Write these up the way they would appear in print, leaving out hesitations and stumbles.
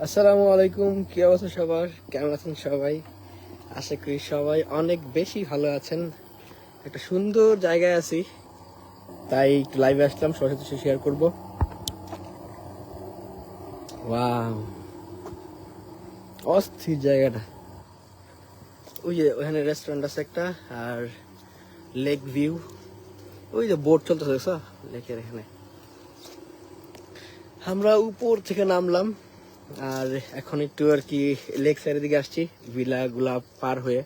আসসালামু আলাইকুম, কি অবস্থা সবার? কেমন আছেন সবাই? আশা করি সবাই অনেক বেশি ভালো আছেন। একটা সুন্দর জায়গায় আছি, তাই একটু লাইভে আসলাম, সবার সাথে শেয়ার করবো। ওয়াও, অস্থির জায়গাটা। ওই যে ওখানে রেস্টুরেন্ট আছে একটা, আর লেক ভিউ। ওই যে বোট চলতেছে, দেখছো লেকের এখানে। আমরা উপর থেকে নামলাম, আর এখন একটু আর কি লেক সাইডের দিকে আসছি, ভিলা গুলা পার হয়ে।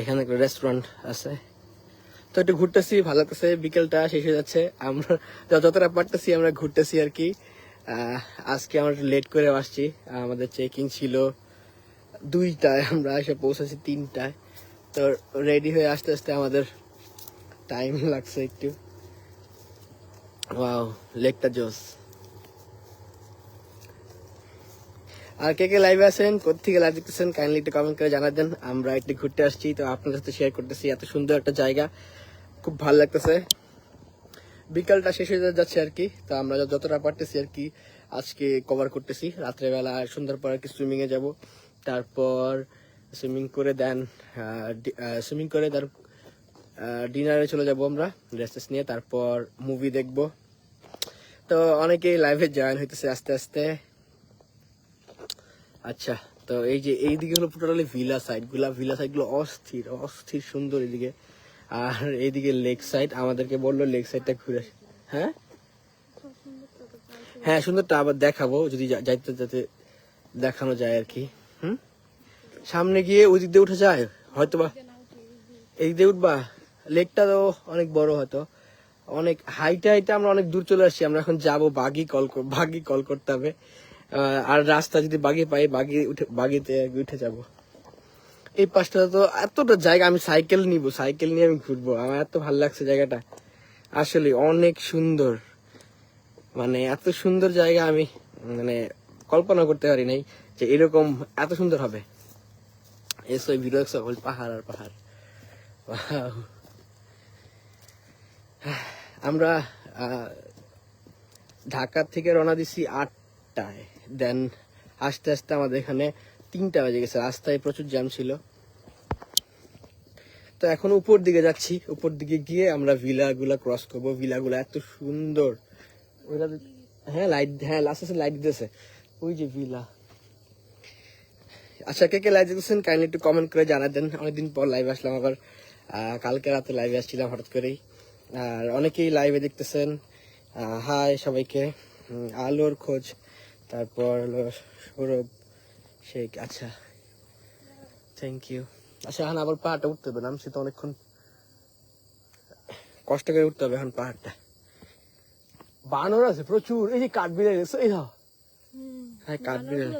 এখানে একটা রেস্টুরেন্ট আছে, তো একটু ঘুরতেছি, ভালো লাগতেছে। বিকেলটা শেষ হয়ে যাচ্ছে, আমরা যতটা পারতেছি আমরা ঘুরতেছি আর কি। আজকে আমরা একটু লেট করে আসছি, আমাদের চেকিং ছিল 2টায়, আমরা এসে পৌঁছেছি 3টায়। তো রেডি হয়ে আসতে আসতে আমাদের টাইম লাগছে একটু। ওয়াও, লেকটা জোস। আর কে কে লাইভে আছেন, কোথেকে লাইভ দেখতেছেন, কাইন্ডলি একটু কমেন্ট করে জানা দেন। আমরা একটু ঘুরতে আসছি, তো আপনাদের সাথে শেয়ার করতেছি। এত সুন্দর একটা জায়গা, খুব ভালো লাগতেছে। বিকালটা শেষ হয়ে যাচ্ছে আর কি, তো আমরা যতটা পারতেছি আর কি আজকে কভার করতেছি। রাত্রেবেলা সুন্দর পর আর কি সুইমিং এ যাব, তারপর সুইমিং করে দেন ডিনারে চলে যাব আমরা, রেস্ট নিয়ে। তারপর মুভি দেখব। তো অনেকেই লাইভে জয়েন হইতেছে আস্তে আস্তে। আচ্ছা, তো এই যে এইদিকে হলো টোটালি ভিলা সাইড গুলো অস্থির অস্থির সুন্দর এদিকে। আর এইদিকে লেক সাইড, আমাদেরকে বললো লেক সাইডটা ঘুরে। হ্যাঁ হ্যাঁ, সুন্দরটা আবার দেখাবো যদি যাইতে যাতে দেখানো যায় আর কি। সামনে গিয়ে ওই দিক দিয়ে উঠে যায় হয়তো, বা এই দিয়ে উঠবা। লেকটা তো অনেক বড়, হয়তো অনেক হাইটে আমরা অনেক দূর চলে আসছি। আমরা এখন যাবো, বাগি কল করতে হবে। আর রাস্তা যদি বাগি পাই, বাগিতে উঠে যাব। এই পাশটা তো এতটা জায়গা, আমি সাইকেল নিয়ে আমি ঘুরবো। আমার এত ভালো লাগছে জায়গাটা, আসলে অনেক সুন্দর। মানে এত সুন্দর জায়গা আমি মানে কল্পনা করতে পারি নাই যে এরকম এত সুন্দর হবে। এসো ভিডিও পাহাড় আর পাহাড়। Wow! আমরা ঢাকা থেকে রওনা দিছি 8টায়, দেন আস্তে আস্তে আমাদের এখানে 3টা বেজে গেছে। রাস্তায় প্রচুর জ্যাম ছিল। তো এখন উপর দিকে যাচ্ছি, উপর দিকে গিয়ে আমরা ভিলাগুলা ক্রস করবো। ভিলাগুলা এত সুন্দর। হ্যাঁ লাস্ট লাইট দিতেছে, ওই যে ভিলা। আচ্ছা, কে কে লাইভ দেখতেছেন কাইন্ডলি একটু কমেন্ট করে জানা দেন। অনেকদিন পর লাইভ আসলাম আবার, কালকে রাতে লাইভে আসছিলাম হঠাৎ করেই। আর অনেকেই লাইভে দেখতেছেন, হাই সবাইকে। আলোর খোঁজ, তারপর হলো সৌরভ শেখ। আচ্ছা, থ্যাংক ইউ। আচ্ছা, এখন আবার পাহাড়টা উঠতে হবে, নামছি তো অনেকক্ষণ, কষ্ট করে উঠতে হবে এখন পাহাড়টা। বানর আছে প্রচুর, এই যে কাঠবিড়াল গেছে, এই হ্যাঁ কাঠবিড়াল।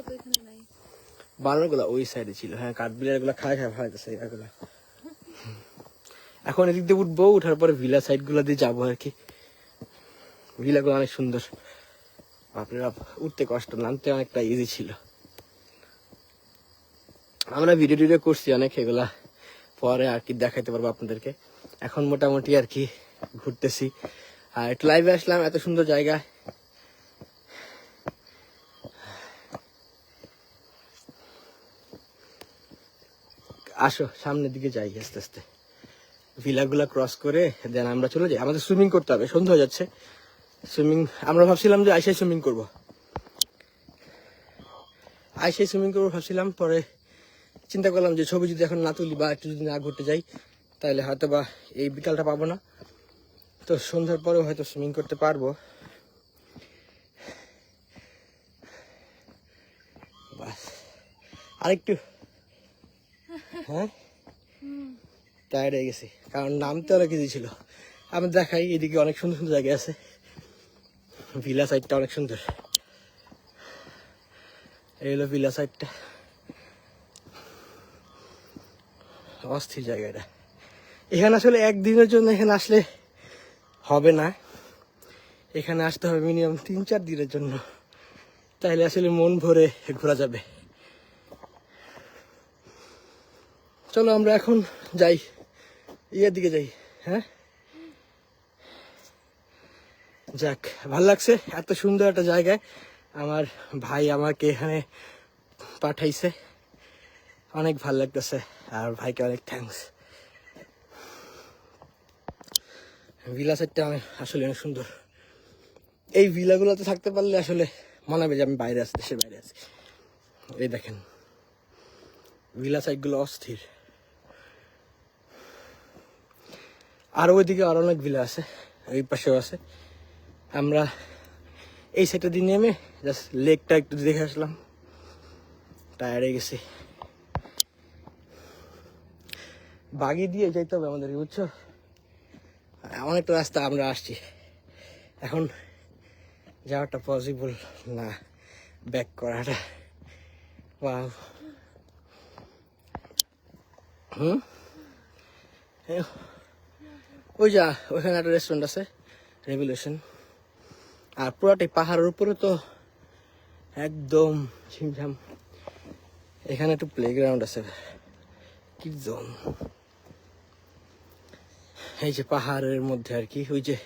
বানর গুলা ওই সাইডে ছিল। হ্যাঁ, কাঠবিড়াল গুলা খায় ভালো লাগছে এগুলা। এখন এদিক দিয়ে উঠবো, উঠার পরে ভিলা সাইড গুলা দিয়ে যাবো আর কি। ভিলা গুলো অনেক সুন্দর, বাপরে বাপ, উঠতে কষ্ট, নামতে অনেকটা ইজি ছিল। আমরা ভিডিও করছি অনেক, এগুলা পরে আর কি দেখাইতে পারবো আপনাদেরকে। এখন মোটামুটি আর কি ঘুরতেছি, আর একটু লাইভে আসলাম। এত সুন্দর জায়গা, আসো সামনের দিকে যাই আস্তে আস্তে। ভিলাগুলা ক্রস করে দেন আমরা চলে যাই। আমাদের সুইমিং করতে হবে, সন্ধ্যা হয়ে যাচ্ছে। আমরা ভাবছিলাম যে আইসাই সুইমিং করবো ভাবছিলাম। পরে চিন্তা করলাম যে ছবি যদি এখন না তুলি বা একটু যদি না ঘুরতে যাই, তাহলে হয়তো বা এই বিকালটা পাবো না। তো সন্ধ্যার পরেও হয়তো সুইমিং করতে পারবো। বাস আরেকটু, হ্যাঁ টায়ার্ড হয়ে গেছি, কারণ নামতে অনেক ইজি ছিল। আমি দেখাই, এদিকে অনেক সুন্দর সুন্দর জায়গা আছে। ভিলা সাইডটা অনেক সুন্দর, এই হলো ভিলা সাইডটা, অস্থির জায়গাটা। এখানে আসলে একদিনের জন্য এখানে আসলে হবে না, এখানে আসতে হবে মিনিমাম 3-4 দিনের জন্য, তাইলে আসলে মন ভরে ঘোরা যাবে। চলো আমরা এখন যাই, ইয়ের দিকে যাই। হ্যাঁ, যাক, ভাল লাগছে এত সুন্দর একটা জায়গায়। আমার ভাই আমাকে এখানে পাঠাইছে, অনেক ভালো লাগতেছে, আর ভাইকে অনেক থ্যাঙ্কস। ভিলা সাইডটা অনেক আসলে অনেক সুন্দর। এই ভিলাগুলোতে থাকতে পারলে আসলে মনে হবে যে আমি বাইরে আছি, দেশের বাইরে আছি। এই দেখেন ভিলা সাইডগুলো অস্থির। আর ওইদিকে আরো অনেক ভিলা আছে, ওই পাশেও আছে। আমরা এই সাইডটা দিয়ে নেমে জাস্ট লেকটা একটু দেখে আসলাম, টায়ার্ড হয়ে গেছি। বাগি দিয়ে যাইতে হবে আমাদের, বুঝছো? অনেকটা রাস্তা আমরা আসছি, এখন যাওয়াটা পসিবল না, ব্যাক করাটা। ওয়াও। ওই যা ওইখানে একটা রেস্টুরেন্ট আছে, রেভলিউশন। আর পুরাটাই পাহাড়ের উপরে তো একদম ঝিমঝাম। এখানে একটু প্লেগ্রাউন্ড আছে, কি জোন। এই যে পাহাড়ের মধ্যে আর কি, ওই যে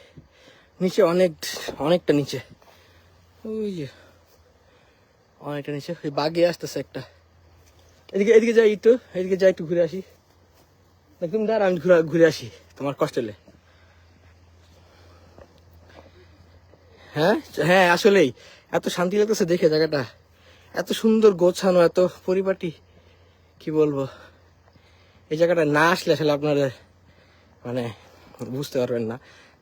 নিচে অনেকটা নিচে, ওই যে অনেকটা নিচে ওই বাঘে আসতেছে একটা। এদিকে যাই একটু ঘুরে আসি। তুমি দাঁড়া, আমি ঘুরে আসি তোমার কষ্ট হলে। হ্যাঁ হ্যাঁ, আসলেই এত শান্তি লাগতেছে দেখে জায়গাটা, এত সুন্দর গোছানো, এত পরিপাটি, কি বলবো। এই জায়গাটা না আসলে আসলে আপনারা মানে বুঝতে পারবেন না।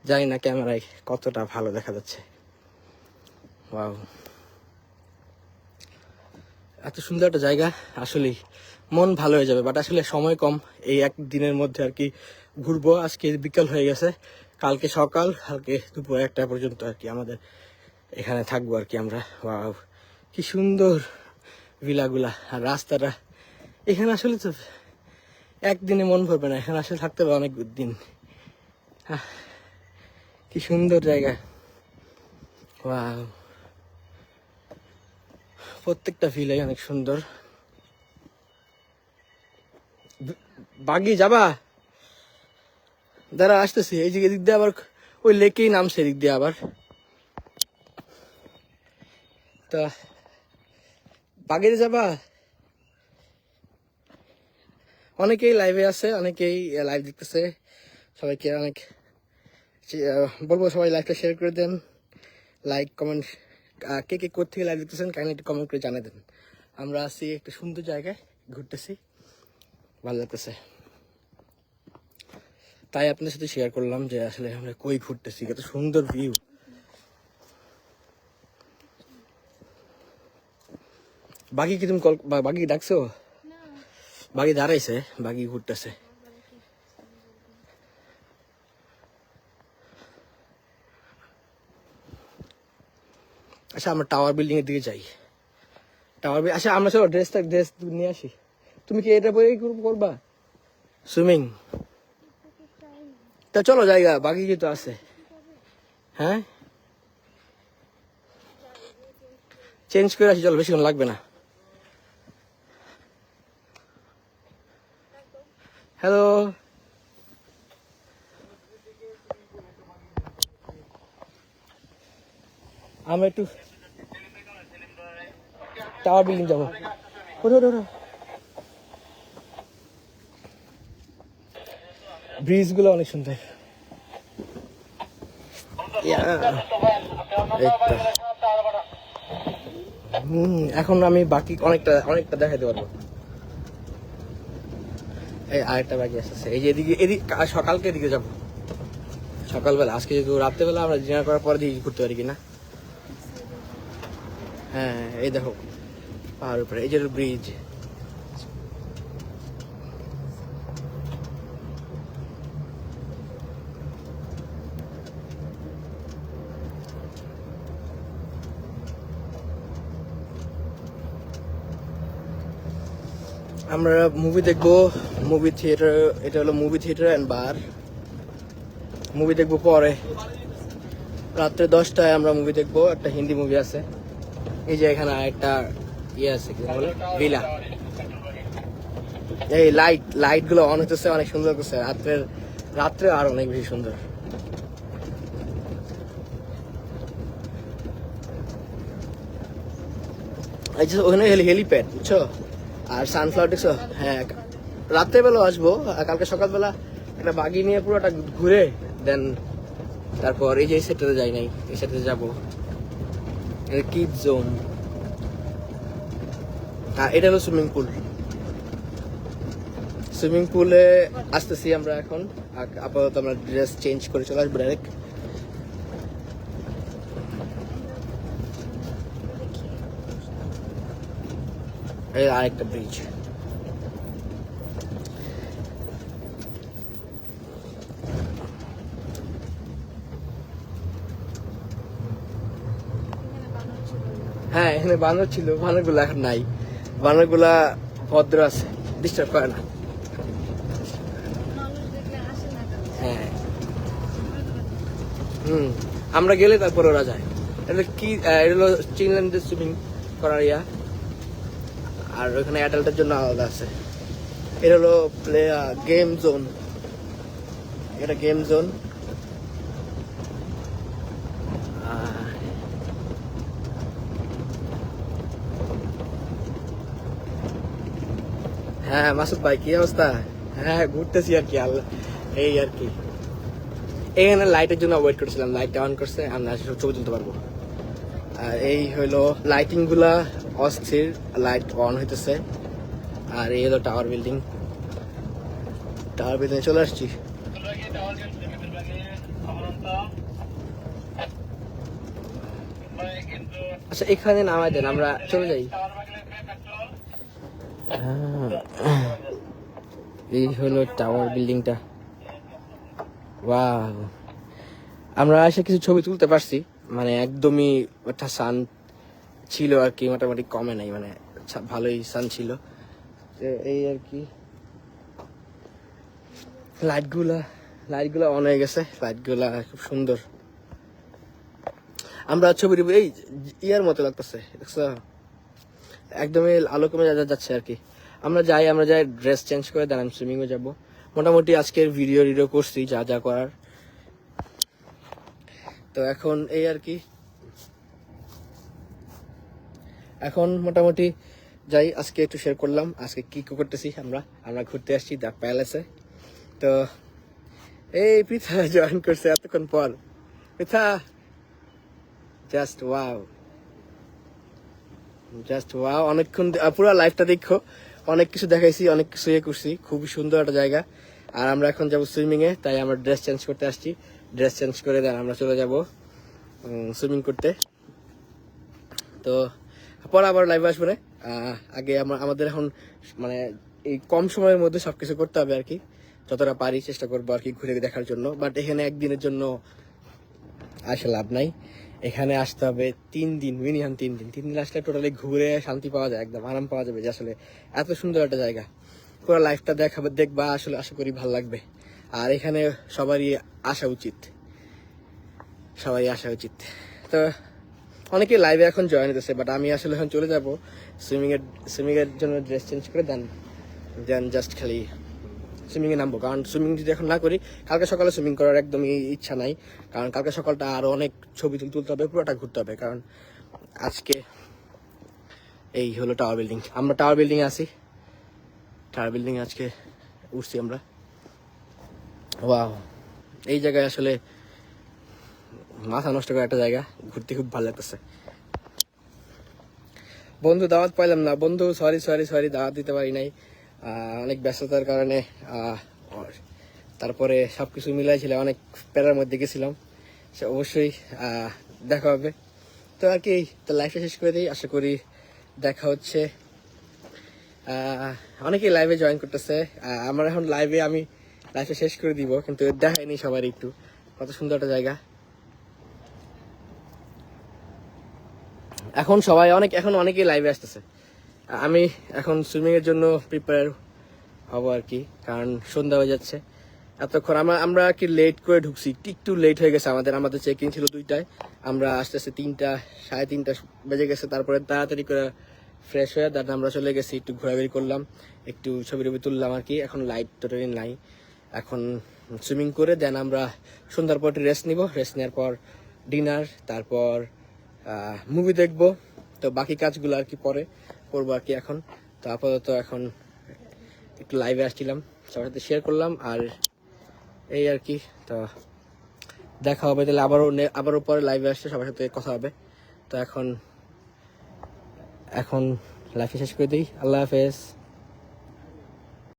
জানি না ক্যামেরায় কতটা ভালো দেখা যাচ্ছে। ওয়াও, এত সুন্দর একটা জায়গা, আসলেই মন ভালো হয়ে যাবে। বাট আসলে সময় কম, এই একদিনের মধ্যে আর কি ঘুরবো। আজকে বিকাল হয়ে গেছে, কালকে সকাল, কালকে দুপুর 1টা পর্যন্ত আর কি আমাদের এখানে থাকবো আর কি আমরা। ওয়াও, কি সুন্দর ভিলাগুলা আর রাস্তাটা। এখানে আসলে তো একদিনে মন ভরবে না, এখানে আসলে থাকতে হবে অনেক দিন। কি সুন্দর জায়গা। ওয়াও, প্রত্যেকটা ভিলাই অনেক সুন্দর। বাগি যাবা? দাঁড়া আসতেছি। এই যে এদিক দিয়ে আবার ওই লেকেই নামছে, এদিক দিয়ে আবার। তা বাগিতে যাবা? অনেকেই লাইভে আছে, অনেকেই লাইভ দেখতেছে। সবাইকে অনেক বলবো, সবাই লাইভটা শেয়ার করে দেন, লাইক কমেন্ট। কে কে কোথেকে লাইভ দেখতেছেন কাইন্ডলি একটু কমেন্ট করে জানিয়ে দেন। আমরা আছি একটা সুন্দর জায়গায়, ঘুরতেছি, ভালো লাগতেছে, তাই আপনাদের সাথে শেয়ার করলাম যে আসলে আমরা কই ঘুরতেছি, কত সুন্দর ভিউ। বাকি কি তুমি বাকি ডাকছো? বাকি দাঁড়াইছে, বাকি ঘুরতেছে। আচ্ছা, আমরা টাওয়ার বিল্ডিং এর দিকে যাই। আচ্ছা, আমরা সব ড্রেস নিয়ে আসি। তুমি কি এটা পরেই করবা সুইমিং? তা চলো জায়গা বাকি যেহেতু আছে। হ্যাঁ, চেঞ্জ করে আসি, চলো, বেশিক্ষণ লাগবে না। হ্যালো, আমরা একটু টাওয়ার বিল্ডিং যাবো। ব্রিজ গুলো অনেক সুন্দর। এখন আমি বাকি অনেকটা দেখাতে পারবো। এই আরেকটা বাকি আসছে, এই যে এদিকে সকালকে এদিকে যাবো, সকালবেলা। আজকে যেহেতু রাত্রেবেলা আমরা ডিনার করার পরে দিকে ঘুরতে পারি কিনা। হ্যাঁ, এই দেখো পাহাড়ের উপরে এই যে ব্রিজ। আমরা মুভি দেখবো, মুভি থিয়েটার। এটা হলো movie theatre and bar. Movie দেখবো পরে, রাত্রে 10টায় আমরা মুভি দেখবো। একটা হিন্দি মুভি আছে। এই যে এখানে একটা ইয়ে আছে, কি বলে, ভিলা। এই লাইট গুলো অন হতেছে, অনেক সুন্দর করছে। রাত্রে আর অনেক বেশি সুন্দর। ওখানে হেলিপ্যাড বুঝছো, আর সানফ্লাওয়ার দেখছো। হ্যাঁ, রাত্রেবেলাও আসবো, আর কালকে সকালবেলা একটা বাগি নিয়ে পুরোটা ঘুরে দেন তারপর এই যে এই সেটাতে যাই নাই, এই সেটাতে যাবো। কিড জোন, এটা হলো সুইমিং পুল। সুইমিং পুলে আসতেছি আমরা এখন। আপাতত আমরা ড্রেস চেঞ্জ করে চলে আসবো ডাইরেক্ট। এই আরেকটা ব্রিজ। হ্যাঁ, এখানে বানর ছিল, বানরগুলো এখন নাই। বানরগুলা ভদ্র আছে, ডিস্টার্ব করে না। হ্যাঁ, আমরা গেলে তারপর ওরা যায়। এটা কি, এটা হলো চিনল্যান্ডের সুইমিং করার ইয়া, আর ওখানে অ্যাডাল্টের জন্য আলাদা আছে। এটা হলো গেম জোন, এটা গেম জোন। হ্যাঁ মাসুদ ভাই, কি অবস্থা? হ্যাঁ, ঘুরতেছি আর কি, আল্লাহ এই আর কি। এখানে লাইটের জন্য ওয়েট করছিলাম, লাইটটা অন করছে, আমরা ছবি তুলতে পারবো। আর এই হলো লাইটিং গুলা অস্থির, লাইট অন হইতেছে। আর এই হলো টাওয়ার বিল্ডিং, টাওয়ার বিল্ডিং চলে আসছি। আচ্ছা, এখানে নামাই দেন, আমরা চলে যাই। এই হলো টাওয়ার বিল্ডিংটা। ওয়াও, আমরা এসে কিছু ছবি তুলতে পারছি, মানে একদমই একটা সান ছিল আর কি, মোটামুটি কমে নাই, মানে ভালোই সান ছিল। এই আর কি, লাইটগুলা অন হয়ে গেছে, লাইটগুলা খুব সুন্দর। আমরা ছবি এই ইয়ার মতো লাগতেছে, দেখছো, একদমই আলো কমে যাচ্ছে আর কি। আমরা যাই ড্রেস চেঞ্জ করে দেন, আমি সুইমিং এ যাবো। মোটামুটি আজকের ভিডিও করছি যা যা করার। তো এখন এই আর কি, এখন মোটামুটি যাই। আজকে একটু শেয়ার করলাম আজকে কি করতেছি। আমরা ঘুরতে আসছি দ্য প্যালেসে। তো এই পৃথা জয়েন করছে এতক্ষণ পর। পৃথা, জাস্ট ওয়াও, অনেকক্ষণ পুরো লাইফটা দেখো, অনেক কিছু দেখাইছি, অনেক কিছু করছি, খুবই সুন্দর একটা জায়গা। আর আমরা এখন যাবো সুইমিং এ, তাই আমরা ড্রেস চেঞ্জ করতে আসছি। ড্রেস চেঞ্জ করে দেন আমরা চলে যাব সুইমিং করতে। তো পরে আবার লাইভে আসবো না। আগে আমাদের এখন মানে এই কম সময়ের মধ্যে সবকিছু করতে হবে আর কি, যতটা পারি চেষ্টা করবো আর কি ঘুরে দেখার জন্য। বাট এখানে একদিনের জন্য আসে লাভ নাই, এখানে আসতে হবে 3 দিন, মিনিমাম 3 দিন। 3 দিন আসলে টোটালি ঘুরে শান্তি পাওয়া যায়, একদম আরাম পাওয়া যাবে, যে আসলে এত সুন্দর একটা জায়গা। পুরো লাইফটা দেখবা, আসলে আশা করি ভালো লাগবে। আর এখানে সবারই আসা উচিত। তো অনেকে লাইভে এখন জয়েন হতেছে, বাট আমি আসলে এখন চলে যাবো সুইমিং এর জন্য ড্রেস চেঞ্জ করে দেন জাস্ট খালি সুইমিং এ নামবো। কারণ সুইমিং যদি এখন না করি, কালকে সকালে সুইমিং করার একদমই ইচ্ছা নাই। কারণ কালকে সকালটা আরো অনেক ছবি তুলতে হবে, পুরোটা ঘুরতে হবে। কারণ আজকে এই হলো টাওয়ার বিল্ডিং, আমরা টাওয়ার বিল্ডিং এ আছি। টাওয়ার বিল্ডিং আজকে উঠছি আমরা। ওয়াও, এই জায়গায় আসলে মাথা নষ্ট করা একটা জায়গা, ঘুরতে খুব ভালো লাগতেছে। বন্ধু দাওয়াত পাইলাম না, বন্ধু সরি দাওয়াত দিতে পারি নাই, অনেক ব্যস্ততার কারণে। তারপরে সবকিছু মিলাইছিলাম, অনেক প্যারার মধ্যে গেছিলাম। সে অবশ্যই দেখা হবে। তো আর কি, তো লাইফটা শেষ করে দিই, আশা করি দেখা হচ্ছে। অনেকেই লাইভে জয়েন করতেছে, আমার এখন আমি লাইফটা শেষ করে দিব, কিন্তু দেখাইনি সবার একটু কত সুন্দর একটা জায়গা। এখন অনেকেই লাইভে আসতেছে। আমি এখন সুইমিং এর জন্য প্রিপেয়ার হব আর কি, কারণ সন্ধ্যা হয়ে যাচ্ছে। এতক্ষণ আমরা কি লেট করে ঢুকছি, একটু লেট হয়ে গেছে। আমাদের চেকিং ছিল 2টায়, আমরা আস্তে আস্তে 3টা 3:30 বেজে গেছে। তারপরে তাড়াতাড়ি করে ফ্রেশ হয়ে আমরা চলে গেছি, একটু ঘোরাঘুরি করলাম, একটু ছবি তুললাম আর কি। এখন লাইট টোটালি নাই, এখন সুইমিং করে দেন আমরা সন্ধ্যার পর রেস্ট নিব। রেস্ট নেওয়ার পর ডিনার, তারপর মুভি দেখবো। তো বাকি কাজগুলো আর কি পরে করবো আর কি। এখন তো আপাতত এখন একটু লাইভে আসছিলাম, সবার সাথে শেয়ার করলাম, আর এই আর কি। তো দেখা হবে তাহলে আবারও পরে লাইভে আসছে সবার সাথে কথা হবে। তো এখন লাইভে শেষ করে দিই। আল্লাহ হাফেজ।